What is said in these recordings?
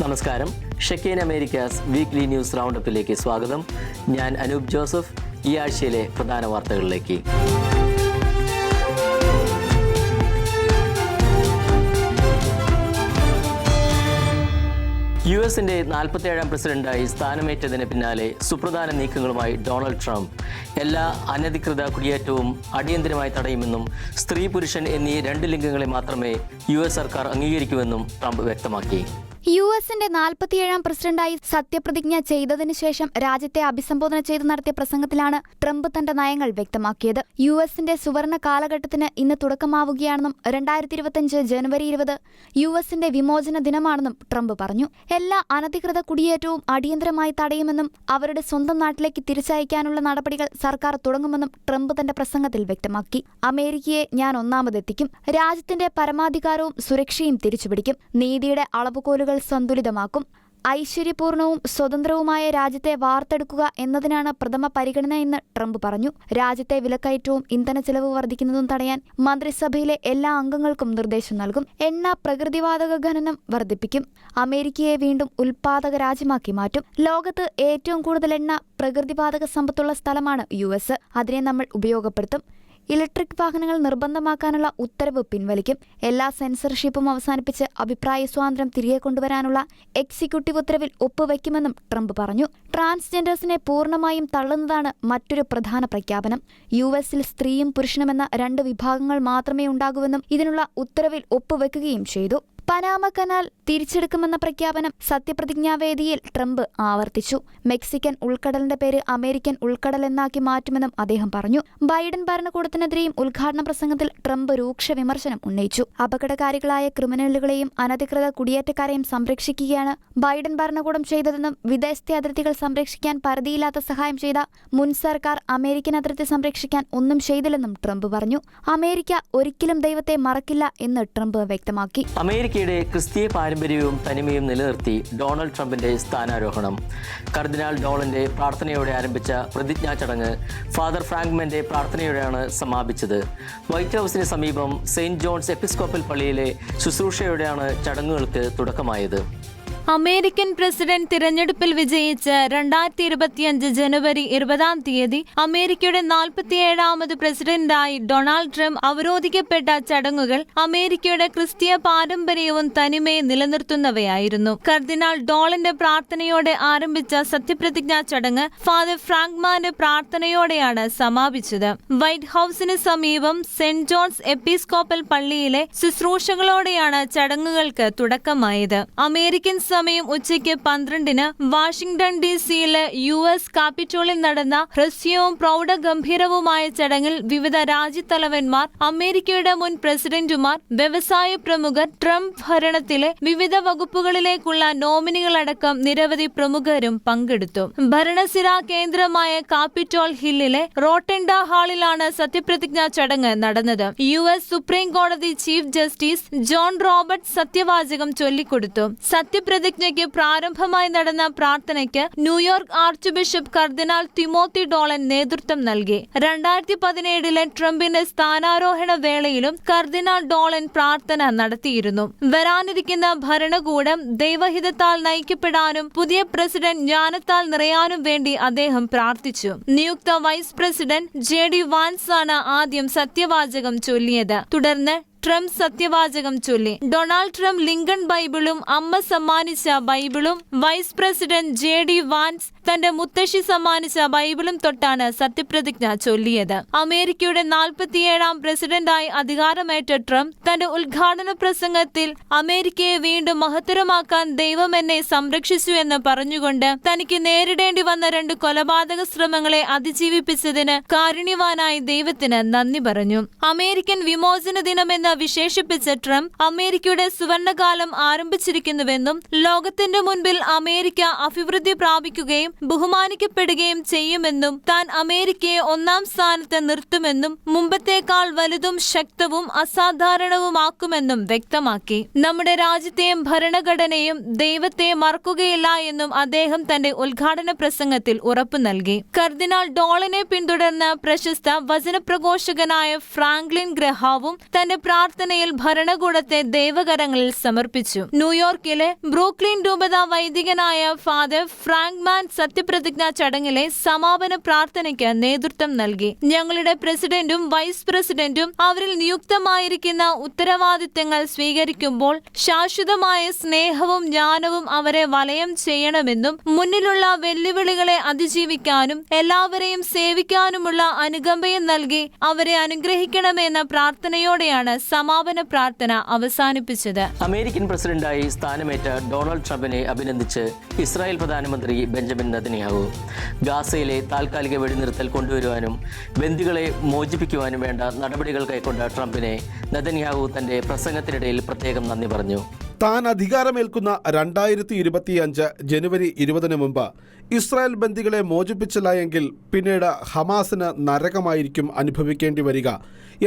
നമസ്കാരം. ഷെക്കൈൻ Americas weekly news റൗണ്ടപ്പിലേക്ക് സ്വാഗതം. ഞാൻ അനൂപ് ജോസഫ്. ഈ ആഴ്ചയിലെ പ്രധാന വാർത്തകളിലേക്ക്. യുഎസിന്റെ 47ാം പ്രസിഡന്റായി സ്ഥാനമേറ്റതിന് പിന്നാലെ സുപ്രധാന നീക്കങ്ങളുമായി ഡൊണാൾഡ് ട്രംപ് എല്ലാ അനധികൃത കുടിയേറ്റവും അടിയന്തരമായി തടയുമെന്നും സ്ത്രീ പുരുഷൻ എന്നീ 2 ലിംഗങ്ങളെ മാത്രമേ യുഎസ് സർക്കാർ അംഗീകരിക്കൂവെന്നും ട്രംപ് വ്യക്തമാക്കി. യുഎസിന്റെ 47ാം പ്രസിഡന്റായി സത്യപ്രതിജ്ഞ ചെയ്തതിനു ശേഷം രാജ്യത്തെ അഭിസംബോധന ചെയ്ത് നടത്തിയ പ്രസംഗത്തിലാണ് ട്രംപ് തന്റെ നയങ്ങൾ വ്യക്തമാക്കിയത്. യുഎസിന്റെ സുവർണ കാലഘട്ടത്തിന് ഇന്ന് തുടക്കമാവുകയാണെന്നും 2025 ജനുവരി 20 യുഎസിന്റെ വിമോചന ദിനമാണെന്നും ട്രംപ് പറഞ്ഞു. എല്ലാ അനധികൃത കുടിയേറ്റവും അടിയന്തരമായി തടയുമെന്നും അവരുടെ സ്വന്തം നാട്ടിലേക്ക് തിരിച്ചയക്കാനുള്ള നടപടികൾ സർക്കാർ തുടങ്ങുമെന്നും ട്രംപ് തന്റെ പ്രസംഗത്തിൽ വ്യക്തമാക്കി. അമേരിക്കയെ ഞാൻ ഒന്നാമതെത്തിക്കും, രാജ്യത്തിന്റെ പരമാധികാരവും സുരക്ഷയും തിരിച്ചുപിടിക്കും, നീതിയുടെ അളവുകോലുകൾ സന്തുലിതമാക്കും, ഐശ്വര്യപൂർണവും സ്വതന്ത്രവുമായ രാജ്യത്തെ വാർത്തെടുക്കുക എന്നതിനാണ് പ്രഥമ പരിഗണന എന്ന് ട്രംപ് പറഞ്ഞു. രാജ്യത്തെ വിലക്കയറ്റവും ഇന്ധന ചെലവ് വർദ്ധിക്കുന്നതും തടയാൻ മന്ത്രിസഭയിലെ എല്ലാ അംഗങ്ങൾക്കും നിർദ്ദേശം നൽകും. എണ്ണ പ്രകൃതിവാതക ഖനനം വർദ്ധിപ്പിക്കും, അമേരിക്കയെ വീണ്ടും ഉൽപാദക രാജ്യമാക്കി മാറ്റും. ലോകത്ത് ഏറ്റവും കൂടുതൽ എണ്ണ പ്രകൃതിവാതക സമ്പത്തുള്ള സ്ഥലമാണ് യുഎസ്. അതിനെ നമ്മൾ ഉപയോഗപ്പെടുത്തും. ഇലക്ട്രിക് വാഹനങ്ങൾ നിർബന്ധമാക്കാനുള്ള ഉത്തരവ് പിൻവലിക്കും. എല്ലാ സെൻസർഷിപ്പും അവസാനിപ്പിച്ച് അഭിപ്രായ സ്വാതന്ത്ര്യം തിരികെ കൊണ്ടുവരാനുള്ള എക്സിക്യൂട്ടീവ് ഉത്തരവിൽ ഒപ്പുവയ്ക്കുമെന്നും ട്രംപ് പറഞ്ഞു. ട്രാൻസ്ജെൻഡേഴ്സിനെ പൂർണ്ണമായും തള്ളുന്നതാണ് മറ്റൊരു പ്രധാന പ്രഖ്യാപനം. യുഎസിൽ സ്ത്രീയും പുരുഷനുമെന്ന 2 വിഭാഗങ്ങൾ മാത്രമേ ഉണ്ടാകൂവെന്നും ഇതിനുള്ള ഉത്തരവിൽ ഒപ്പുവെക്കുകയും ചെയ്തു. പനാമ കനാൽ തിരിച്ചെടുക്കുമെന്ന പ്രഖ്യാപനം സത്യപ്രതിജ്ഞാവേദിയിൽ ട്രംപ് ആവർത്തിച്ചു. മെക്സിക്കൻ ഉൾക്കടലിന്റെ പേര് അമേരിക്കൻ ഉൾക്കടൽ എന്നാക്കി മാറ്റുമെന്നും അദ്ദേഹം പറഞ്ഞു. ബൈഡൻ ഭരണകൂടത്തിനെതിരെയും ഉദ്ഘാടന പ്രസംഗത്തിൽ ട്രംപ് രൂക്ഷ വിമർശനം ഉന്നയിച്ചു. അപകടകാരികളായ ക്രിമിനലുകളെയും അനധികൃത കുടിയേറ്റക്കാരെയും സംരക്ഷിക്കുകയാണ് ബൈഡൻ ഭരണകൂടം ചെയ്തതെന്നും വിദേശത്തെ അതിർത്തികൾ സംരക്ഷിക്കാൻ പരിധിയില്ലാത്ത സഹായം ചെയ്ത മുൻ സർക്കാർ അമേരിക്കൻ അതിർത്തി സംരക്ഷിക്കാൻ ഒന്നും ചെയ്തില്ലെന്നും ട്രംപ് പറഞ്ഞു. അമേരിക്ക ഒരിക്കലും ദൈവത്തെ മറക്കില്ല എന്ന് ട്രംപ് വ്യക്തമാക്കി. അമേരിക്കയുടെ ക്രിസ്തീയ പാരമ്പര്യവും തനിമയും നിലനിർത്തി ഡൊണാൾഡ് ട്രംപിന്റെ സ്ഥാനാരോഹണം. കർദിനാൾ ഡോളന്റെ പ്രാർത്ഥനയോടെ ആരംഭിച്ച പ്രതിജ്ഞാ ചടങ്ങ് ഫാദർ ഫ്രാങ്ക്മന്റെ പ്രാർത്ഥനയോടെയാണ് സമാപിച്ചത്. വൈറ്റ് ഹൌസിന് സമീപം സെയിന്റ് ജോൺസ് എപ്പിസ്കോപ്പൽ പള്ളിയിലെ ശുശ്രൂഷയോടെയാണ് ചടങ്ങുകൾക്ക് തുടക്കമായത്. അമേരിക്കൻ പ്രസിഡന്റ് തിരഞ്ഞെടുപ്പിൽ വിജയിച്ച് 2025 ജനുവരി 20 അമേരിക്കയുടെ 47ാമത് പ്രസിഡന്റായി ഡൊണാൾഡ് ട്രംപ് അവരോധിക്കപ്പെട്ട ചടങ്ങുകൾ അമേരിക്കയുടെ ക്രിസ്തീയ പാരമ്പര്യവും തനിമയും നിലനിർത്തുന്നവയായിരുന്നു. കർദിനാൾ ഡോളന്റെ പ്രാർത്ഥനയോടെ ആരംഭിച്ച സത്യപ്രതിജ്ഞാ ചടങ്ങ് ഫാദർ ഫ്രാങ്ക്മാന്റെ പ്രാർത്ഥനയോടെയാണ് സമാപിച്ചത്. വൈറ്റ് ഹൌസിന് സമീപം സെന്റ് ജോൺസ് എപ്പിസ്കോപ്പൽ പള്ളിയിലെ ശുശ്രൂഷകളോടെയാണ് ചടങ്ങുകൾക്ക് തുടക്കമായത്. അമേരിക്കൻ സമയം ഉച്ചയ്ക്ക് 12 വാഷിംഗ്ടൺ ഡിസിയിലെ യുഎസ് കാപ്പിറ്റോളിൽ നടന്ന ഹ്രസ്വവും പ്രൗഢഗംഭീരവുമായ ചടങ്ങിൽ വിവിധ രാജ്യത്തലവന്മാർ, അമേരിക്കയുടെ മുൻ പ്രസിഡന്റുമാർ, വ്യവസായ പ്രമുഖർ, ട്രംപ് ഭരണത്തിലെ വിവിധ വകുപ്പുകളിലേക്കുള്ള നോമിനികളടക്കം നിരവധി പ്രമുഖരും പങ്കെടുത്തു. ഭരണസിരാ കേന്ദ്രമായ കാപ്പിറ്റോൾ ഹില്ലിലെ റോട്ടൻഡ ഹാളിലാണ് സത്യപ്രതിജ്ഞാ ചടങ്ങ് നടന്നത്. യുഎസ് സുപ്രീം കോടതി ചീഫ് ജസ്റ്റിസ് ജോൺ റോബർട്ട്സ് സത്യവാചകം ചൊല്ലിക്കൊടുത്തു. സത്യപ്രതിജ്ഞയ്ക്ക് പ്രാരംഭമായി നടന്ന പ്രാർത്ഥനയ്ക്ക് ന്യൂയോർക്ക് ആർച്ച് ബിഷപ്പ് കർദിനാൾ തിമോത്തി ഡോളൻ നേതൃത്വം നൽകി. 2017 ട്രംപിന്റെ സ്ഥാനാരോഹണ വേളയിലും കർദിനാൾ ഡോളൻ പ്രാർത്ഥന നടത്തിയിരുന്നു. വരാനിരിക്കുന്ന ഭരണകൂടം ദൈവഹിതത്താൽ നയിക്കപ്പെടാനും പുതിയ പ്രസിഡന്റ് ജ്ഞാനത്താൽ നിറയാനും വേണ്ടി അദ്ദേഹം പ്രാർത്ഥിച്ചു. നിയുക്ത വൈസ് പ്രസിഡന്റ് ജെ.ഡി. വാൻസ് ആണ് ആദ്യം സത്യവാചകം ചൊല്ലിയത്. തുടർന്ന് ട്രംപ് സത്യവാചകം ചൊല്ലി. ഡൊണാൾഡ് ട്രംപ് ലിങ്കൺ ബൈബിളും അമ്മ സമ്മാനിച്ച ബൈബിളും വൈസ് പ്രസിഡന്റ് ജെ.ഡി. വാൻസ് തന്റെ മുത്തശ്ശി സമ്മാനിച്ച ബൈബിളും തൊട്ടാണ് സത്യപ്രതിജ്ഞ ചൊല്ലിയത്. അമേരിക്കയുടെ 47ാം പ്രസിഡന്റായി അധികാരമേറ്റ ട്രംപ് തന്റെ ഉദ്ഘാടന പ്രസംഗത്തിൽ അമേരിക്കയെ വീണ്ടും മഹത്തരമാക്കാൻ ദൈവം എന്നെ സംരക്ഷിച്ചു എന്ന് പറഞ്ഞുകൊണ്ട് തനിക്ക് നേരിടേണ്ടി വന്ന 2 കൊലപാതക ശ്രമങ്ങളെ അതിജീവിപ്പിച്ചതിന് കാരുണ്യവാനായി ദൈവത്തിന് നന്ദി പറഞ്ഞു. അമേരിക്കൻ വിമോചന ദിനമെന്ന് വിശേഷിപ്പിച്ച ട്രംപ് അമേരിക്കയുടെ സുവർണകാലം ആരംഭിച്ചിരിക്കുന്നുവെന്നും ലോകത്തിന്റെ മുൻപിൽ അമേരിക്ക അഭിവൃദ്ധി പ്രാപിക്കുകയും ബഹുമാനിക്കപ്പെടുകയും ചെയ്യുമെന്നും താൻ അമേരിക്കയെ 1ാം സ്ഥാനത്ത് നിർത്തുമെന്നും മുമ്പത്തേക്കാൾ വലുതും ശക്തവും അസാധാരണവുമാക്കുമെന്നും വ്യക്തമാക്കി. നമ്മുടെ രാജ്യത്തെയും ഭരണഘടനയും ദൈവത്തെ മറക്കുകയില്ല എന്നും അദ്ദേഹം തന്റെ ഉദ്ഘാടന പ്രസംഗത്തിൽ ഉറപ്പു നൽകി. കർദിനാൾ ഡോളനെ പിന്തുടർന്ന പ്രശസ്ത വചനപ്രഘോഷകനായ ഫ്രാങ്ക്ലിൻ ഗ്രഹാവും തന്റെ പ്രാർത്ഥനയിൽ ഭരണകൂടത്തെ ദൈവകരങ്ങളിൽ സമർപ്പിച്ചു. ന്യൂയോർക്കിലെ ബ്രൂക്ലിൻ രൂപത വൈദികനായ ഫാദർ ഫ്രാങ്ക്മാൻ സത്യപ്രതിജ്ഞാ ചടങ്ങിലെ സമാപന പ്രാർത്ഥനയ്ക്ക് നേതൃത്വം നൽകി. ഞങ്ങളുടെ പ്രസിഡന്റും വൈസ് പ്രസിഡന്റും അവരിൽ നിയുക്തമായിരിക്കുന്ന ഉത്തരവാദിത്തങ്ങൾ സ്വീകരിക്കുമ്പോൾ ശാശ്വതമായ സ്നേഹവും ജ്ഞാനവും അവരെ വലയം ചെയ്യണമെന്നും മുന്നിലുള്ള വെല്ലുവിളികളെ അതിജീവിക്കാനും എല്ലാവരെയും സേവിക്കാനുമുള്ള അനുകമ്പയും നൽകി അവരെ അനുഗ്രഹിക്കണമെന്ന പ്രാർത്ഥനയോടെയാണ് സമാപന പ്രാർത്ഥന അവസാനിപ്പിച്ചത്. അമേരിക്കൻ പ്രസിഡന്റായി സ്ഥാനമേറ്റ ഡൊണാൾഡ് ട്രംപിനെ അഭിനന്ദിച്ച് ഇസ്രായേൽ പ്രധാനമന്ത്രി ബെഞ്ചമിൻ നെതന്യാഹു. ഗാസയിലെ താൽക്കാലിക വെടിനിർത്തൽ കൊണ്ടുവരുവാനും ബന്ദികളെ മോചിപ്പിക്കുവാനും വേണ്ട നടപടികൾ കൈക്കൊണ്ട ട്രംപിനെ നെതന്യാഹു തന്റെ പ്രസംഗത്തിനിടയിൽ പ്രത്യേകം നന്ദി പറഞ്ഞു. താൻ അധികാരമേൽക്കുന്ന 2025 ജനുവരി 20 മുമ്പ് ഇസ്രായേൽ ബന്ദികളെ മോചിപ്പിച്ചില്ല എങ്കിൽ പിന്നീട് ഹമാസിന് നരകമായിരിക്കും അനുഭവിക്കേണ്ടി വരിക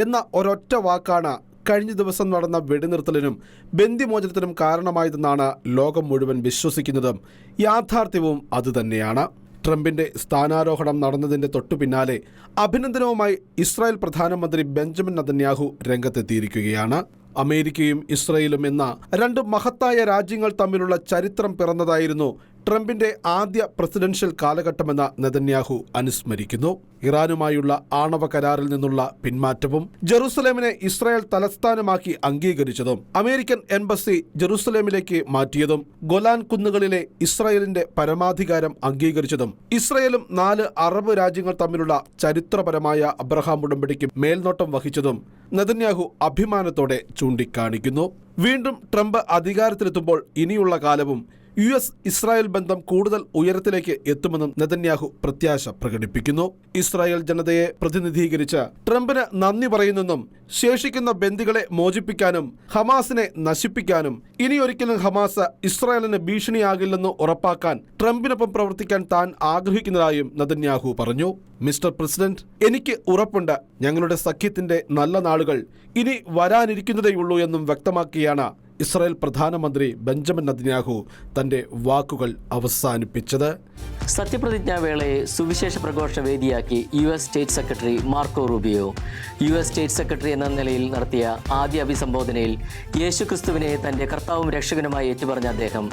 എന്ന ഒരൊറ്റ വാക്കാണ് കഴിഞ്ഞ ദിവസം നടന്ന വെടിനിർത്തലിനും ബന്ദിമോചനത്തിനും കാരണമായതെന്നാണ് ലോകം മുഴുവൻ വിശ്വസിക്കുന്നതും യാഥാർത്ഥ്യവും അതുതന്നെയാണ്. ട്രംപിന്റെ സ്ഥാനാരോഹണം നടന്നതിന്റെ തൊട്ടു പിന്നാലെ അഭിനന്ദനവുമായി ഇസ്രായേൽ പ്രധാനമന്ത്രി ബെഞ്ചമിൻ നെതന്യാഹു രംഗത്തെത്തിയിരിക്കുകയാണ്. അമേരിക്കയും ഇസ്രായേലും എന്ന രണ്ട് മഹത്തായ രാജ്യങ്ങൾ തമ്മിലുള്ള ചരിത്രം പിറന്നതായിരുന്നു ട്രംപിന്റെ ആദ്യ പ്രസിഡൻഷ്യൽ കാലഘട്ടമെന്ന് നെതന്യാഹു അനുസ്മരിക്കുന്നു. ഇറാനുമായുള്ള ആണവ കരാറിൽ നിന്നുള്ള പിന്മാറ്റവും ജെറുസലേമിനെ ഇസ്രായേൽ തലസ്ഥാനമാക്കി അംഗീകരിച്ചതും അമേരിക്കൻ എംബസി ജെറുസലേമിലേക്ക് മാറ്റിയതും ഗൊലാൻ കുന്നുകളിലെ ഇസ്രായേലിന്റെ പരമാധികാരം അംഗീകരിച്ചതും ഇസ്രായേലും 4 അറബ് രാജ്യങ്ങൾ തമ്മിലുള്ള ചരിത്രപരമായ അബ്രഹാം ഉടമ്പടിക്ക് മേൽനോട്ടം വഹിച്ചതും നെതന്യാഹു അഭിമാനത്തോടെ ചൂണ്ടിക്കാണിക്കുന്നു. വീണ്ടും ട്രംപ് അധികാരത്തിലെത്തുമ്പോൾ ഇനിയുള്ള കാലവും US ഇസ്രായേൽ ബന്ധം കൂടുതൽ ഉയരത്തിലേക്ക് എത്തുമെന്നും നെതന്യാഹു പ്രത്യാശ പ്രകടിപ്പിക്കുന്നു. ഇസ്രായേൽ ജനതയെ പ്രതിനിധീകരിച്ച് ട്രംപിന് നന്ദി പറയുന്നെന്നും ശേഷിക്കുന്ന ബന്ദികളെ മോചിപ്പിക്കാനും ഹമാസിനെ നശിപ്പിക്കാനും ഇനിയൊരിക്കലും ഹമാസ് ഇസ്രായേലിന് ഭീഷണിയാകില്ലെന്ന് ഉറപ്പാക്കാൻ ട്രംപിനൊപ്പം പ്രവർത്തിക്കാൻ താൻ ആഗ്രഹിക്കുന്നതായും നെതന്യാഹു പറഞ്ഞു. മിസ്റ്റർ പ്രസിഡന്റ്, എനിക്ക് ഉറപ്പുണ്ട് ഞങ്ങളുടെ സഖ്യത്തിന്റെ നല്ല നാളുകൾ ഇനി വരാനിരിക്കുന്നതേയുള്ളൂ എന്നും വ്യക്തമാക്കിയാണ് ഇസ്രായേൽ പ്രധാനമന്ത്രി ബെഞ്ചമിൻ നെതന്യാഹു തന്റെ വാക്കുകൾ അവസാനിപ്പിച്ചത്. സത്യപ്രതിജ്ഞാ വേളയെ സുവിശേഷ പ്രഘോഷ വേദിയാക്കി US state secretary Marco Rubio. US state secretary എന്ന നിലയിൽ നടത്തിയ ആദ്യ അഭിസംബോധനയിൽ യേശുക്രിസ്തുവിനെ തന്റെ കർത്താവും രക്ഷകനുമായി ഏറ്റുപറഞ്ഞ അദ്ദേഹം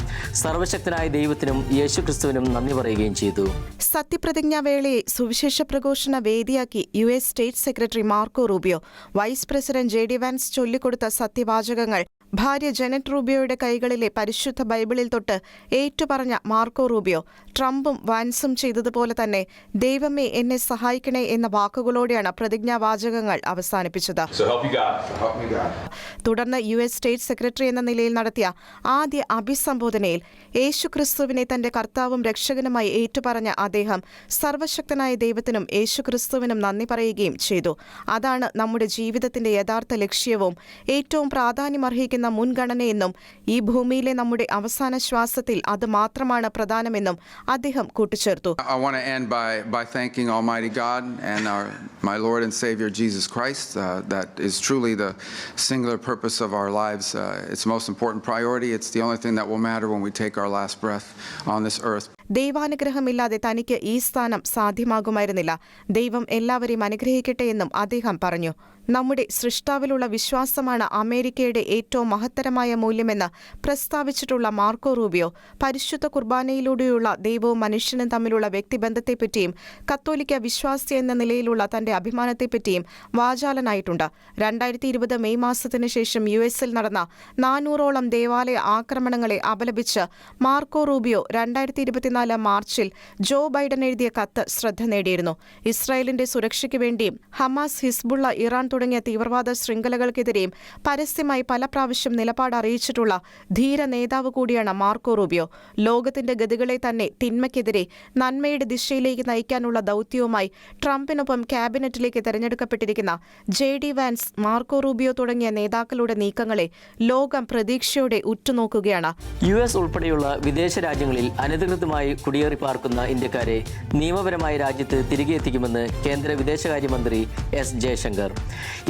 സർവശക്തനായ ദൈവത്തിനും യേശുക്രിസ്തുവിനും നന്ദി പറയുകയും ചെയ്തു. സത്യപ്രതിജ്ഞാ വേളയെ സുവിശേഷ പ്രഘോഷണ വേദിയാക്കി US state secretary Marco Rubio. Vice president JD Vance ചൊല്ലിക്കൊടുത്ത സത്യവാചകങ്ങൾ ഭാര്യ ജെനറ്റ് റൂബിയോയുടെ കൈകളിലെ പരിശുദ്ധ ബൈബിളിൽ തൊട്ട് ഏറ്റുപറഞ്ഞ മാർക്കോ റൂബിയോ ട്രംപും വാൻസും ചെയ്തതുപോലെ തന്നെ ദൈവമേ എന്നെ സഹായിക്കണേ എന്ന വാക്കുകളോടെയാണ് പ്രതിജ്ഞാവാചകങ്ങൾ അവസാനിപ്പിച്ചത്. തുടർന്ന് US സ്റ്റേറ്റ് സെക്രട്ടറി എന്ന നിലയിൽ നടത്തിയ ആദ്യ അഭിസംബോധനയിൽ യേശുക്രിസ്തുവിനെ തന്റെ കർത്താവും രക്ഷകനുമായി ഏറ്റുപറഞ്ഞ അദ്ദേഹം സർവശക്തനായ ദൈവത്തിനും യേശുക്രിസ്തുവിനും നന്ദി പറയുകയും ചെയ്തു. അതാണ് നമ്മുടെ ജീവിതത്തിന്റെ യഥാർത്ഥ ലക്ഷ്യവും ഏറ്റവും പ്രാധാന്യമർഹിക്കുന്ന മുൻഗണനയെന്നും ഈ ഭൂമിയിലെ നമ്മുടെ അവസാന ശ്വാസത്തിൽ അത് മാത്രമാണ് പ്രധാനമെന്നും അദ്ദേഹം കൂട്ടിച്ചേർത്തു. I want to end by thanking Almighty God and my Lord and Savior Jesus Christ. That is truly the singular purpose of our lives. It's the most important priority. It's the only thing that will matter when we take our last breath on this earth. ദൈവാനുഗ്രഹമില്ലാതെ തനിക്ക് ഈ സ്ഥാനം സാധ്യമാകുമായിരുന്നില്ല. ദൈവം എല്ലാവരെയും അനുഗ്രഹിക്കട്ടെ എന്നും അദ്ദേഹം പറഞ്ഞു. നമ്മുടെ സൃഷ്ടാവിലുള്ള വിശ്വാസമാണ് അമേരിക്കയുടെ ഏറ്റവും മഹത്തരമായ മൂല്യമെന്ന് പ്രസ്താവിച്ചിട്ടുള്ള മാർക്കോ റൂബിയോ പരിശുദ്ധ കുർബാനയിലൂടെയുള്ള ദൈവവും മനുഷ്യനും തമ്മിലുള്ള വ്യക്തിബന്ധത്തെപ്പറ്റിയും കത്തോലിക്ക വിശ്വാസി എന്ന നിലയിലുള്ള തന്റെ അഭിമാനത്തെപ്പറ്റിയും വാചാലനായിട്ടുണ്ട്. 2020 മെയ് മാസത്തിനു ശേഷം US-ൽ നടന്ന 400ഓളം ദേവാലയ ആക്രമണങ്ങളെ അപലപിച്ച് മാർക്കോ റൂബിയോ 2024 മാർച്ചിൽ ജോ ബൈഡൻ എഴുതിയ കത്ത് ശ്രദ്ധ നേടിയിരുന്നു. ഇസ്രായേലിന്റെ സുരക്ഷയ്ക്ക് വേണ്ടിയും ഹമാസ്, ഹിസ്ബുള്ള, ഇറാൻ തുടങ്ങിയ തീവ്രവാദ ശൃംഖലകൾക്കെതിരെയും പരസ്യമായി പല പ്രാവശ്യം നിലപാട് അറിയിച്ചിട്ടുള്ള ധീര നേതാവ് കൂടിയാണ് മാർക്കോ റൂബിയോ. ലോകത്തിന്റെ ഗതികളെ തന്നെ തിന്മയ്ക്കെതിരെ നന്മയുടെ ദിശയിലേക്ക് നയിക്കാനുള്ള ദൗത്യവുമായി ട്രംപിനൊപ്പം ക്യാബിനറ്റിലേക്ക് തെരഞ്ഞെടുക്കപ്പെട്ടിരിക്കുന്ന JD വാൻസ്, മാർക്കോ റൂബിയോ തുടങ്ങിയ നേതാക്കളുടെ നീക്കങ്ങളെ ലോകം പ്രതീക്ഷയോടെ ഉറ്റുനോക്കുകയാണ്. US ഉൾപ്പെടെയുള്ള വിദേശ രാജ്യങ്ങളിൽ അനധികൃതമായി കുടിയേറി പാർക്കുന്ന ഇന്ത്യക്കാരെ നിയമപരമായി രാജ്യത്ത് തിരികെ എത്തിക്കുമെന്ന് കേന്ദ്ര വിദേശകാര്യമന്ത്രി S. ജയശങ്കർ.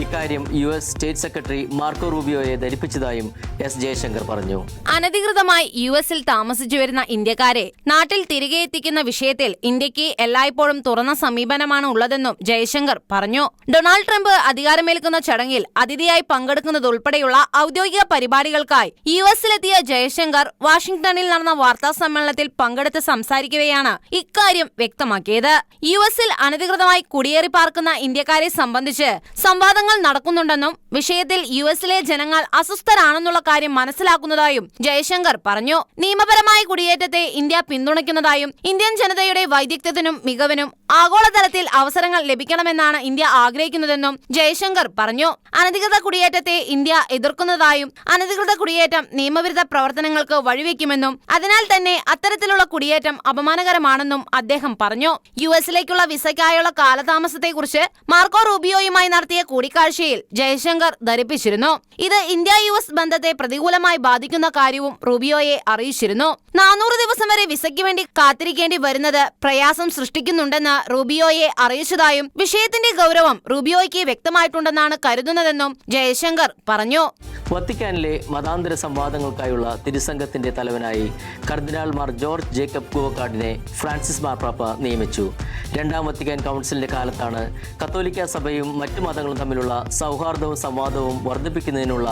ഇക്കാര്യം US സ്റ്റേറ്റ് സെക്രട്ടറി മാർക്കോ റൂബിയോയെ ധരിപ്പിച്ചതായും എസ് ജയശങ്കർ പറഞ്ഞു. അനധികൃതമായി US-ൽ താമസിച്ചു വരുന്ന ഇന്ത്യക്കാരെ നാട്ടിൽ തിരികെ എത്തിക്കുന്ന വിഷയത്തിൽ ഇന്ത്യക്ക് എല്ലായ്പ്പോഴും തുറന്ന സമീപനമാണ് ഉള്ളതെന്നും ജയശങ്കർ പറഞ്ഞു. ഡൊണാൾഡ് ട്രംപ് അധികാരമേൽക്കുന്ന ചടങ്ങിൽ അതിഥിയായി പങ്കെടുക്കുന്നതുൾപ്പെടെയുള്ള ഔദ്യോഗിക പരിപാടികൾക്കായി US-ലെത്തിയ ജയശങ്കർ വാഷിംഗ്ടണിൽ നടന്ന വാർത്താ സമ്മേളനത്തിൽ പങ്കെടുത്ത് സംസാരിക്കവെയാണ് ഇക്കാര്യം വ്യക്തമാക്കിയത്. US-ൽ അനധികൃതമായി കുടിയേറി പാർക്കുന്ന ഇന്ത്യക്കാരെ സംബന്ധിച്ച് സംവാദങ്ങൾ നടക്കുന്നുണ്ടെന്നും വിഷയത്തിൽ US-ലെ ജനങ്ങൾ അസ്വസ്ഥരാണെന്നുള്ള കാര്യം മനസ്സിലാക്കുന്നതായും ജയശങ്കർ പറഞ്ഞു. നിയമപരമായ കുടിയേറ്റത്തെ ഇന്ത്യ പിന്തുണയ്ക്കുന്നതായും ഇന്ത്യൻ ജനതയുടെ വൈദഗ്ധ്യത്തിനും മികവിനും ആഗോളതലത്തിൽ അവസരങ്ങൾ ലഭിക്കണമെന്നാണ് ഇന്ത്യ ആഗ്രഹിക്കുന്നതെന്നും ജയശങ്കർ പറഞ്ഞു. അനധികൃത കുടിയേറ്റത്തെ ഇന്ത്യ എതിർക്കുന്നതായും അനധികൃത കുടിയേറ്റം നിയമവിരുദ്ധ പ്രവർത്തനങ്ങൾക്ക് വഴിവെക്കുമെന്നും അതിനാൽ തന്നെ അത്തരത്തിലുള്ള കുടിയേറ്റം അപമാനകരമാണെന്നും അദ്ദേഹം പറഞ്ഞു. US-ലേക്കുള്ള വിസയ്ക്കായുള്ള കാലതാമസത്തെക്കുറിച്ച് മാർക്കോ റൂബിയോയുമായി നടത്തിയ കൂടിക്കാഴ്ചയിൽ ജയശങ്കർ ധരിപ്പിച്ചിരുന്നു. ഇത് ഇന്ത്യ-US ബന്ധത്തെ പ്രതികൂലമായി ബാധിക്കുന്ന കാര്യവും റൂബിയോയെ അറിയിച്ചിരുന്നു. 400 ദിവസം വരെ വിസയ്ക്ക് വേണ്ടി കാത്തിരിക്കേണ്ടി വരുന്നത് പ്രയാസം സൃഷ്ടിക്കുന്നുണ്ടെന്ന് റൂബിയോയെ അറിയിച്ചതായും വിഷയത്തിന്റെ ഗൗരവം റൂബിയോയ്ക്ക് വ്യക്തമായിട്ടുണ്ടെന്നാണ് കരുതുന്നതെന്നും ജയശങ്കർ പറഞ്ഞു. വത്തിക്കാനിലെ മതാന്തര സംവാദങ്ങൾക്കായുള്ള തിരുസംഘത്തിന്റെ തലവനായി കർദിനാൾ മാർ ജോർജ് ജേക്കബ് കൂവക്കാടിനെ ഫ്രാൻസിസ് മാർപ്പാപ്പ നിയമിച്ചു. രണ്ടാം വത്തിക്കാൻ കൗൺസിലിന്റെ കാലത്താണ് കത്തോലിക്ക സഭയും മറ്റു മതങ്ങളും തമ്മിലുള്ള സൗഹാർദ്ദവും സംവാദവും വർദ്ധിപ്പിക്കുന്നതിനുള്ള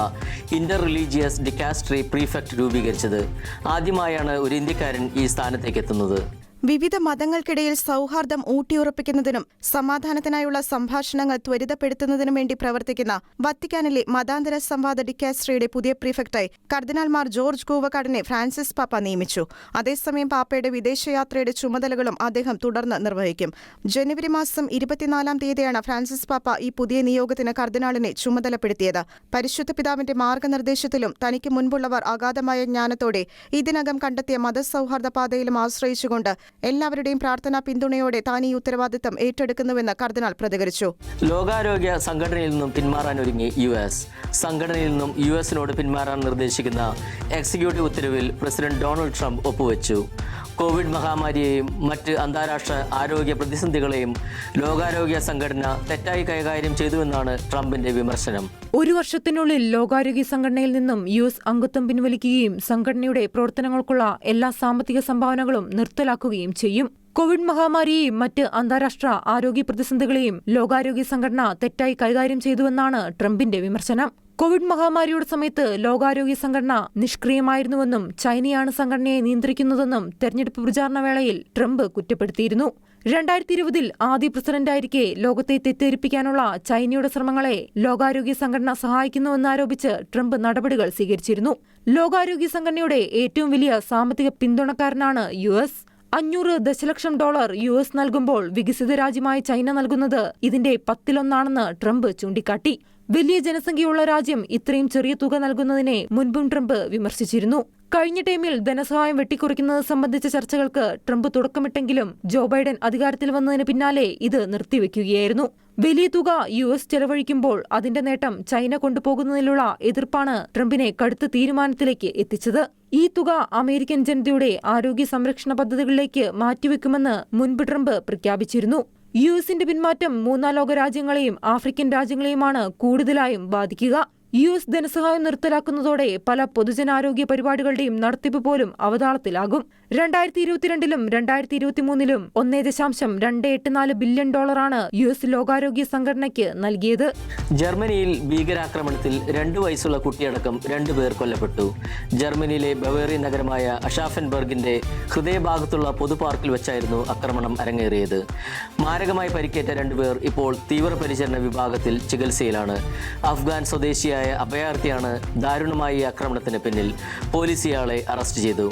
ഇന്റർ റിലീജിയസ് ഡിക്കാസ്ട്രി പ്രീഫെക്ട് രൂപീകരിച്ചത്. ആദ്യമായാണ് ഒരു ഇന്ത്യക്കാരൻ ഈ സ്ഥാനത്തേക്ക് എത്തുന്നത്. വിവിധ മതങ്ങൾക്കിടയിൽ സൗഹാർദ്ദം ഊട്ടിയുറപ്പിക്കുന്നതിനും സമാധാനത്തിനായുള്ള സംഭാഷണങ്ങൾ ത്വരിതപ്പെടുത്തുന്നതിനും വേണ്ടി പ്രവർത്തിക്കുന്ന വത്തിക്കാനിലെ മതാന്തര സംവാദ ഡിക്കാസ്ട്രിയുടെ പുതിയ പ്രീഫെക്റ്റായി കർദിനാൾ മാർ ജോർജ് കൂവക്കാടിനെ ഫ്രാൻസിസ് പാപ്പ നിയമിച്ചു. അതേസമയം പാപ്പയുടെ വിദേശയാത്രയുടെ ചുമതലകളും അദ്ദേഹം തുടർന്ന് നിർവഹിക്കും. ജനുവരി മാസം 24-ാം തീയതിയാണ് ഫ്രാൻസിസ് പാപ്പ ഈ പുതിയ നിയോഗത്തിന് കർദിനാളിനെ ചുമതലപ്പെടുത്തിയത്. പരിശുദ്ധ പിതാവിന്റെ മാർഗനിർദ്ദേശത്തിലും തനിക്ക് മുൻപുള്ളവർ അഗാധമായ ജ്ഞാനത്തോടെ ഇതിനകം കണ്ടെത്തിയ മതസൗഹാർദ്ദ പാതയിലും ആശ്രയിച്ചുകൊണ്ട് എല്ലാവരുടെയും പ്രാർത്ഥനാ പിന്തുണയോടെ താൻ ഈ ഉത്തരവാദിത്തം ഏറ്റെടുക്കുന്നുവെന്ന് കർദിനാൾ പ്രതികരിച്ചു. ലോകാരോഗ്യ സംഘടനയിൽ നിന്നും പിന്മാറാനൊരുങ്ങി US. സംഘടനയിൽ നിന്നും US-നോട് പിന്മാറാൻ നിർദ്ദേശിക്കുന്ന എക്സിക്യൂട്ടീവ് ഉത്തരവിൽ പ്രസിഡന്റ് ഡൊണാൾഡ് ട്രംപ് ഒപ്പുവെച്ചു. കോവിഡ് മഹാമാരിയെയും മറ്റ് അന്താരാഷ്ട്ര ആരോഗ്യ പ്രതിസന്ധികളെയും ലോകാരോഗ്യ സംഘടന തെറ്റായി കൈകാര്യം ചെയ്തുവെന്നാണ് ട്രംപിന്റെ വിമർശനം. ഒരു വർഷത്തിനുള്ളിൽ ലോകാരോഗ്യ സംഘടനയിൽ നിന്നും US അംഗത്വം പിൻവലിക്കുകയും സംഘടനയുടെ പ്രവർത്തനങ്ങൾക്കുള്ള എല്ലാ സാമ്പത്തിക സംഭാവനകളും നിർത്തലാക്കുകയും ചെയ്യും. കോവിഡ് മഹാമാരിയെയും മറ്റ് അന്താരാഷ്ട്ര ആരോഗ്യ പ്രതിസന്ധികളെയും ലോകാരോഗ്യ സംഘടന തെറ്റായി കൈകാര്യം ചെയ്തുവെന്നാണ് ട്രംപിന്റെ വിമർശനം. കോവിഡ് മഹാമാരിയുടെ സമയത്ത് ലോകാരോഗ്യ സംഘടന നിഷ്ക്രിയമായിരുന്നുവെന്നും ചൈനയാണ് സംഘടനയെ നിയന്ത്രിക്കുന്നതെന്നും തെരഞ്ഞെടുപ്പ് പ്രചാരണ വേളയിൽ ട്രംപ് കുറ്റപ്പെടുത്തിയിരുന്നു. 2020-ൽ ആദ്യ പ്രസിഡന്റായിരിക്കെ ലോകത്തെ തെറ്റിദ്ധരിപ്പിക്കാനുള്ള ചൈനയുടെ ശ്രമങ്ങളെ ലോകാരോഗ്യ സംഘടന സഹായിക്കുന്നുവെന്നാരോപിച്ച് ട്രംപ് നടപടികൾ സ്വീകരിച്ചിരുന്നു. ലോകാരോഗ്യ സംഘടനയുടെ ഏറ്റവും വലിയ സാമ്പത്തിക പിന്തുണക്കാരനാണ് US. $500 ദശലക്ഷം US നൽകുമ്പോൾ വികസിത രാജ്യമായ ചൈന നൽകുന്നത് ഇതിന്റെ 10-1 ട്രംപ് ചൂണ്ടിക്കാട്ടി. വലിയ ജനസംഖ്യയുള്ള രാജ്യം ഇത്രയും ചെറിയ തുക നൽകുന്നതിനെ മുൻപും ട്രംപ് വിമർശിച്ചിരുന്നു. കഴിഞ്ഞ ടൈമിൽ ധനസഹായം വെട്ടിക്കുറയ്ക്കുന്നത് സംബന്ധിച്ച ചർച്ചകൾക്ക് ട്രംപ് തുടക്കമിട്ടെങ്കിലും ജോ ബൈഡൻ അധികാരത്തിൽ വന്നതിന് പിന്നാലെ ഇത് നിർത്തിവെക്കുകയായിരുന്നു. വലിയ തുക US ചെലവഴിക്കുമ്പോൾ അതിന്റെ നേട്ടം ചൈന കൊണ്ടുപോകുന്നതിലുള്ള എതിർപ്പാണ് ട്രംപിനെ കടുത്ത തീരുമാനത്തിലേക്ക് എത്തിച്ചത്. ഈ തുക അമേരിക്കൻ ജനതയുടെ ആരോഗ്യ സംരക്ഷണ പദ്ധതികളിലേക്ക് മാറ്റിവെക്കുമെന്ന് മുൻപ് ട്രംപ് പ്രഖ്യാപിച്ചിരുന്നു. US-ന്റെ പിന്മാറ്റം 3 ലോക രാജ്യങ്ങളെയും ആഫ്രിക്കൻ രാജ്യങ്ങളെയുമാണ് കൂടുതലായും ബാധിക്കുക. US ധനസഹായം നിർത്തലാക്കുന്നതോടെ പല പൊതുജനാരോഗ്യ പരിപാടികളുടെയും നടത്തിപ്പ് പോലും അവതാളത്തിലാകും. 2022-ലും 2023-ലും $1.284 ബില്യൺ US ലോകാരോഗ്യ സംഘടനയ്ക്ക് നൽകിയത്. ജർമ്മനിയിൽ ഭീകരാക്രമണത്തിൽ 2 വയസ്സുള്ള കുട്ടിയടക്കം 2 പേർ കൊല്ലപ്പെട്ടു. ജർമ്മനിയിലെ ബവേറിയൻ നഗരമായ അഷാഫൻബർഗിന്റെ ഹൃദയഭാഗത്തുള്ള പൊതുപാർക്കിൽ വെച്ചായിരുന്നു ആക്രമണം അരങ്ങേറിയത്. മാരകമായി പരിക്കേറ്റ 2 പേർ ഇപ്പോൾ തീവ്രപരിചരണ വിഭാഗത്തിൽ ചികിത്സയിലാണ്. അഫ്ഗാൻ സ്വദേശിയായ അഭയാർത്ഥിയാണ് ദാരുണമായ ആക്രമണത്തിന് പിന്നിൽ. പോലീസ് ഇയാളെ അറസ്റ്റ് ചെയ്തു.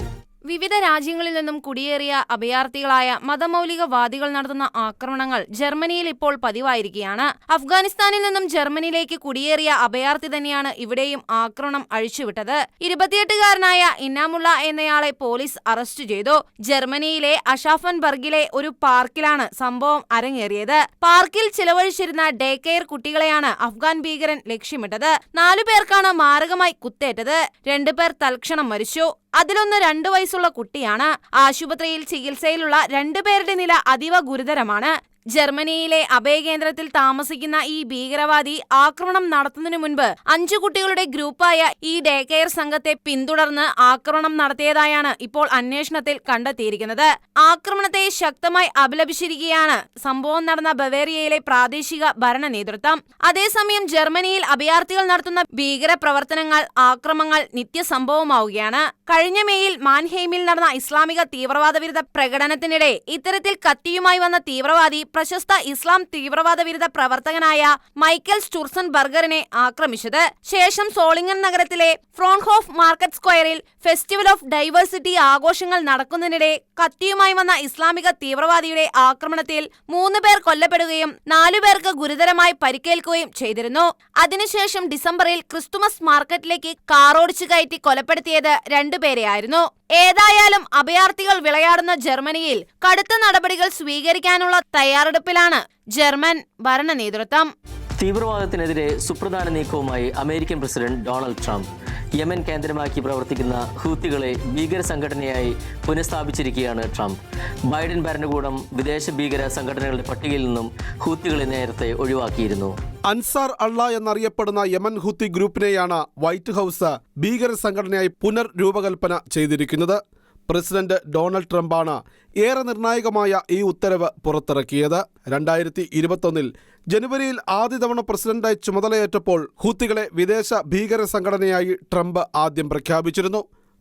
വിവിധ രാജ്യങ്ങളിൽ നിന്നും കുടിയേറിയ അഭയാർത്ഥികളായ മതമൗലികവാദികൾ നടത്തുന്ന ആക്രമണങ്ങൾ ജർമ്മനിയിൽ ഇപ്പോൾ പതിവായിരിക്കുകയാണ്. അഫ്ഗാനിസ്ഥാനിൽ നിന്നും ജർമ്മനിയിലേക്ക് കുടിയേറിയ അഭയാർത്ഥി തന്നെയാണ് ഇവിടെയും ആക്രമണം അഴിച്ചുവിട്ടത്. 28-കാരനായ ഇന്നാമുള്ള എന്നയാളെ പോലീസ് അറസ്റ്റ് ചെയ്തു. ജർമ്മനിയിലെ അഷാഫൻബർഗിലെ ഒരു പാർക്കിലാണ് സംഭവം അരങ്ങേറിയത്. പാർക്കിൽ ചിലവഴിച്ചിരുന്ന ഡേ കെയർ കുട്ടികളെയാണ് അഫ്ഗാൻ ഭീകരൻ ലക്ഷ്യമിട്ടത്. 4 പേർക്കാണ് മാരകമായി കുത്തേറ്റത്. 2 പേർ തൽക്ഷണം മരിച്ചു. അതിലൊന്ന് 2 വയസ്സുള്ള കുട്ടിയാണ്. ആശുപത്രിയിൽ ചികിത്സയിലുള്ള 2 പേരുടെ നില അതീവ ഗുരുതരമാണ്. ജർമ്മനിയിലെ അഭയകേന്ദ്രത്തിൽ താമസിക്കുന്ന ഈ ഭീകരവാദി ആക്രമണം നടത്തുന്നതിനു മുൻപ് 5 കുട്ടികളുടെ ഗ്രൂപ്പായ ഈ ഡേ കെയർ സംഘത്തെ പിന്തുടർന്ന് ആക്രമണം നടത്തിയതായാണ് ഇപ്പോൾ അന്വേഷണത്തിൽ കണ്ടെത്തിയിരിക്കുന്നത്. ആക്രമണത്തെ ശക്തമായി അപലപിച്ചിരിക്കുകയാണ് സംഭവം നടന്ന ബവേറിയയിലെ പ്രാദേശിക ഭരണ നേതൃത്വം. അതേസമയം ജർമ്മനിയിൽ അഭയാർത്ഥികൾ നടത്തുന്ന ഭീകര പ്രവർത്തനങ്ങൾ, ആക്രമണങ്ങൾ നിത്യസംഭവമാവുകയാണ്. കഴിഞ്ഞ മേയിൽ മാൻഹെയിമിൽ നടന്ന ഇസ്ലാമിക തീവ്രവാദ വിരുദ്ധ പ്രകടനത്തിനിടെ ഇത്തരത്തിൽ കത്തിയുമായി വന്ന തീവ്രവാദി പ്രശസ്ത ഇസ്ലാം തീവ്രവാദ വിരുദ്ധ പ്രവർത്തകനായ മൈക്കൽ സ്റ്റുർസൻബർഗറിനെ ആക്രമിച്ചത്. ശേഷം സോളിംഗൻ നഗരത്തിലെ ഫ്രോൺഹോഫ് മാർക്കറ്റ് സ്ക്വയറിൽ ഫെസ്റ്റിവൽ ഓഫ് ഡൈവേഴ്സിറ്റി ആഘോഷങ്ങൾ നടക്കുന്നതിനിടെ കത്തിയുമായി വന്ന ഇസ്ലാമിക തീവ്രവാദിയുടെ ആക്രമണത്തിൽ 3 പേർ കൊല്ലപ്പെടുകയും 4 പേർക്ക് ഗുരുതരമായി പരിക്കേൽക്കുകയും ചെയ്തിരുന്നു. അതിനുശേഷം ഡിസംബറിൽ ക്രിസ്തുമസ് മാർക്കറ്റിലേക്ക് കാറോടിച്ചു കയറ്റി കൊലപ്പെടുത്തിയത് 2 പേരെയായിരുന്നു. ഏതായാലും അഭയാർത്ഥികൾ വിളയാടുന്ന ജർമ്മനിയിൽ കടുത്ത നടപടികൾ സ്വീകരിക്കാനുള്ള തയ്യാറെടുപ്പിലാണ് ജർമ്മൻ ഭരണ നേതൃത്വം. തീവ്രവാദത്തിനെതിരെ സുപ്രധാന നീക്കവുമായി American president Donald Trump Yemen കേന്ദ്രമാക്കി പ്രവർത്തിക്കുന്ന ഹൂത്തികളെ ഭീകര സംഘടനയായി പുനഃസ്ഥാപിച്ചിരിക്കുകയാണ് ട്രംപ്. ബൈഡൻ ഭരണകൂടം വിദേശ ഭീകര സംഘടനകളുടെ പട്ടികയിൽ നിന്നും ഹൂത്തികളെ നേരത്തെ ഒഴിവാക്കിയിരുന്നു. അൻസാർ അള്ള എന്നറിയപ്പെടുന്ന യമൻ ഹൂത്തി ഗ്രൂപ്പിനെയാണ് വൈറ്റ് ഹൗസ് ഭീകര സംഘടനയായി പുനർരൂപകൽപ്പന ചെയ്തിരിക്കുന്നത്. പ്രസിഡന്റ് ഡൊണാൾഡ് ട്രംപാണ് ഏറെ നിർണായകമായ ഈ ഉത്തരവ് പുറത്തിറക്കിയത്. 2021 ജനുവരിയിൽ ആദ്യ തവണ പ്രസിഡന്റായി ചുമതലയേറ്റപ്പോൾ ഹൂത്തികളെ വിദേശ ഭീകര സംഘടനയായി ട്രംപ് ആദ്യം പ്രഖ്യാപിച്ചിരുന്നു.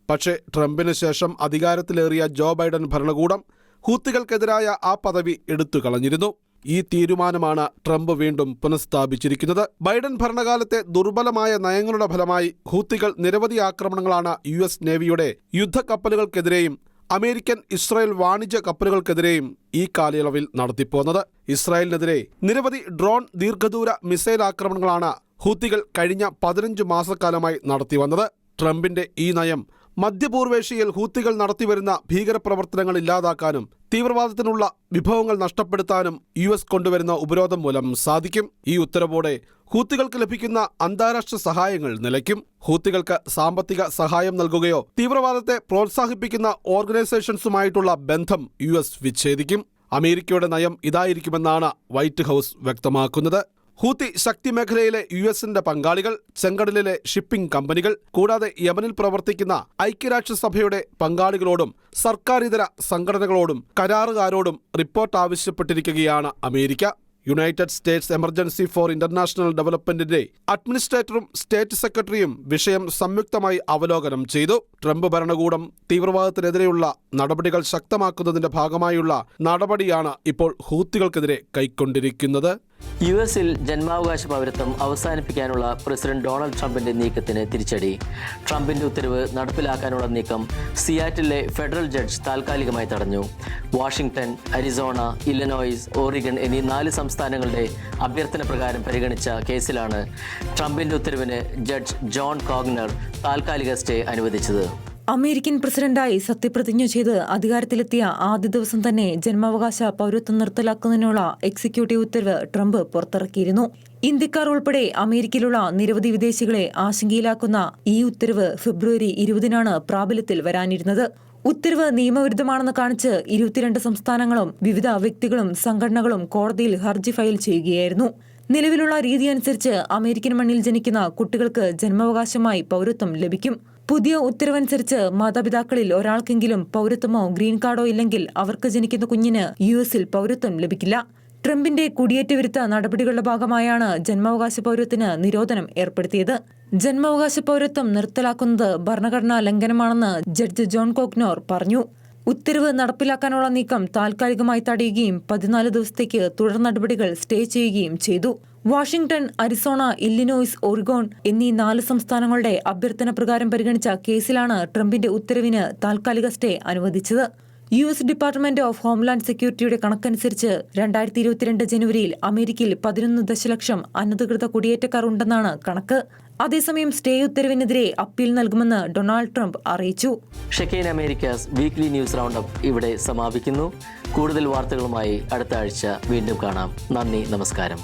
പക്ഷേ ട്രംപിന് ശേഷം അധികാരത്തിലേറിയ ജോ ബൈഡൻ ഭരണകൂടം ഹൂത്തികൾക്കെതിരായ ആ പദവി എടുത്തുകളഞ്ഞിരുന്നു. ഈ തീരുമാനമാണ് ട്രംപ് വീണ്ടും പുനഃസ്ഥാപിച്ചിരിക്കുന്നത്. ബൈഡൻ ഭരണകാലത്തെ ദുർബലമായ നയങ്ങളുടെ ഫലമായി ഹൂത്തികൾ നിരവധി ആക്രമണങ്ങളാണ് US നേവിയുടെ യുദ്ധക്കപ്പലുകൾക്കെതിരെയും അമേരിക്കൻ ഇസ്രായേൽ വാണിജ്യ കപ്പലുകൾക്കെതിരെയും ഈ കാലയളവിൽ നടത്തിപ്പോന്നത്. ഇസ്രായേലിനെതിരെ നിരവധി ഡ്രോൺ ദീർഘദൂര മിസൈൽ ആക്രമണങ്ങളാണ് ഹൂത്തികൾ കഴിഞ്ഞ 15 മാസക്കാലമായി നടത്തിവന്നത്. ട്രംപിന്റെ ഈ നയം മധ്യപൂർവേഷ്യയിൽ ഹൂത്തികൾ നടത്തിവരുന്ന ഭീകരപ്രവർത്തനങ്ങൾ ഇല്ലാതാക്കാനും തീവ്രവാദത്തിനുള്ള വിഭവങ്ങൾ നഷ്ടപ്പെടുത്താനും US കൊണ്ടുവരുന്ന ഉപരോധം മൂലം സാധിക്കും. ഈ ഉത്തരവോടെ ഹൂത്തികൾക്ക് ലഭിക്കുന്ന അന്താരാഷ്ട്ര സഹായങ്ങൾ നിലയ്ക്കും. ഹൂത്തികൾക്ക് സാമ്പത്തിക സഹായം നൽകുകയോ തീവ്രവാദത്തെ പ്രോത്സാഹിപ്പിക്കുന്ന ഓർഗനൈസേഷൻസുമായിട്ടുള്ള ബന്ധം US വിച്ഛേദിക്കും. അമേരിക്കയുടെ നയം ഇതായിരിക്കുമെന്നാണ് വൈറ്റ് ഹൗസ് വ്യക്തമാക്കുന്നത്. ഹൂത്തി ശക്തി മേഖലയിലെ US-ന്റെ പങ്കാളികൾ, ചെങ്കടലിലെ ഷിപ്പിംഗ് കമ്പനികൾ, കൂടാതെ യമനിൽ പ്രവർത്തിക്കുന്ന ഐക്യരാഷ്ട്രസഭയുടെ പങ്കാളികളോടും സർക്കാരിതര സംഘടനകളോടും കരാറുകാരോടും റിപ്പോർട്ട് ആവശ്യപ്പെട്ടിരിക്കുകയാണ് America. United States emergency for international ഡെവലപ്മെന്റിന്റെ അഡ്മിനിസ്ട്രേറ്ററും സ്റ്റേറ്റ് സെക്രട്ടറിയും വിഷയം സംയുക്തമായി അവലോകനം ചെയ്തു. ട്രംപ് ഭരണകൂടം തീവ്രവാദത്തിനെതിരെയുള്ള നടപടികൾ ശക്തമാക്കുന്നതിന്റെ ഭാഗമായുള്ള നടപടിയാണ് ഇപ്പോൾ ഹൂത്തികൾക്കെതിരെ കൈക്കൊണ്ടിരിക്കുന്നത്. US-ൽ ജന്മാവകാശ പൗരത്വം അവസാനിപ്പിക്കാനുള്ള പ്രസിഡന്റ് ഡൊണാൾഡ് ട്രംപിന്റെ നീക്കത്തിന് തിരിച്ചടി. ട്രംപിന്റെ ഉത്തരവ് നടപ്പിലാക്കാനുള്ള നീക്കം സിയാറ്റിലെ ഫെഡറൽ ജഡ്ജ് താൽക്കാലികമായി തടഞ്ഞു. വാഷിംഗ്ടൺ, അരിസോണ, ഇല്ലനോയ്സ്, ഓറിഗൺ എന്നീ 4 സംസ്ഥാനങ്ങളുടെ അഭ്യർത്ഥന പ്രകാരം പരിഗണിച്ച കേസിലാണ് ട്രംപിന്റെ ഉത്തരവിന് ജഡ്ജ് ജോൺ കോഗ്നർ താൽക്കാലിക സ്റ്റേ അനുവദിച്ചത്. അമേരിക്കൻ പ്രസിഡന്റായി സത്യപ്രതിജ്ഞ ചെയ്ത് അധികാരത്തിലെത്തിയ ആദ്യ ദിവസം തന്നെ ജന്മാവകാശ പൗരത്വം നിർത്തലാക്കുന്നതിനുള്ള എക്സിക്യൂട്ടീവ് ഉത്തരവ് ട്രംപ് പുറത്തിറക്കിയിരുന്നു. ഇന്ത്യക്കാർ ഉൾപ്പെടെ അമേരിക്കയിലുള്ള നിരവധി വിദേശികളെ ആശങ്കയിലാക്കുന്ന ഈ ഉത്തരവ് ഫെബ്രുവരി 20-നാണ് പ്രാബല്യത്തിൽ വരാനിരുന്നത്. ഉത്തരവ് നിയമവിരുദ്ധമാണെന്ന് കാണിച്ച് 22 സംസ്ഥാനങ്ങളും വിവിധ വ്യക്തികളും സംഘടനകളും കോടതിയിൽ ഹർജി ഫയൽ ചെയ്യുകയായിരുന്നു. നിലവിലുള്ള രീതിയനുസരിച്ച് അമേരിക്കൻ മണ്ണിൽ ജനിക്കുന്ന കുട്ടികൾക്ക് ജന്മാവകാശമായി പൗരത്വം ലഭിക്കും. പുതിയ ഉത്തരവനുസരിച്ച് മാതാപിതാക്കളിൽ ഒരാൾക്കെങ്കിലും പൗരത്വമോ ഗ്രീൻ കാർഡോ ഇല്ലെങ്കിൽ അവർക്ക് ജനിക്കുന്ന കുഞ്ഞിന് US-ൽ പൗരത്വം ലഭിക്കില്ല. ട്രംപിന്റെ കുടിയേറ്റ വിരുദ്ധ നടപടികളുടെ ഭാഗമായാണ് ജന്മാവകാശ പൗരത്വത്തിന് നിരോധനം ഏർപ്പെടുത്തിയത്. ജന്മാവകാശ പൗരത്വം നിർത്തലാക്കുന്നത് ഭരണഘടനാ ലംഘനമാണെന്ന് ജഡ്ജ് ജോൺ കോഗ്നോർ പറഞ്ഞു. ഉത്തരവ് നടപ്പിലാക്കാനുള്ള നീക്കം താൽക്കാലികമായി തടയുകയും 14 ദിവസത്തേക്ക് തുടർ നടപടികൾ സ്റ്റേ ചെയ്യുകയും ചെയ്തു. വാഷിംഗ്ടൺ, അരിസോണ, ഇല്ലിനോയ്സ്, ഒറിഗോൺ എന്നീ 4 സംസ്ഥാനങ്ങളുടെ അഭ്യർത്ഥന പ്രകാരം പരിഗണിച്ച കേസിലാണ് ട്രംപിന്റെ ഉത്തരവിന് താൽക്കാലിക സ്റ്റേ അനുവദിച്ചത്. US ഡിപ്പാർട്ട്മെന്റ് ഓഫ് ഹോംലാൻഡ് സെക്യൂരിറ്റിയുടെ കണക്കനുസരിച്ച് 2022 ജനുവരിയിൽ അമേരിക്കയിൽ 11 ദശലക്ഷം അനധികൃത കുടിയേറ്റക്കാർ ഉണ്ടെന്നാണ് കണക്ക്. അതേസമയം സ്റ്റേ ഉത്തരവിനെതിരെ അപ്പീൽ നൽകുമെന്ന് ഡൊണാൾഡ് ട്രംപ് അറിയിച്ചു. ഷെക്കൈൻ അമേരിക്കാസ് വീക്ക്ലി ന്യൂസ് റൗണ്ടപ്പ് ഇവിടെ സമാപിക്കുന്നു. കൂടുതൽ വാർത്തകളുമായി അടുത്ത ആഴ്ച വീണ്ടും കാണാം. നന്ദി, നമസ്കാരം.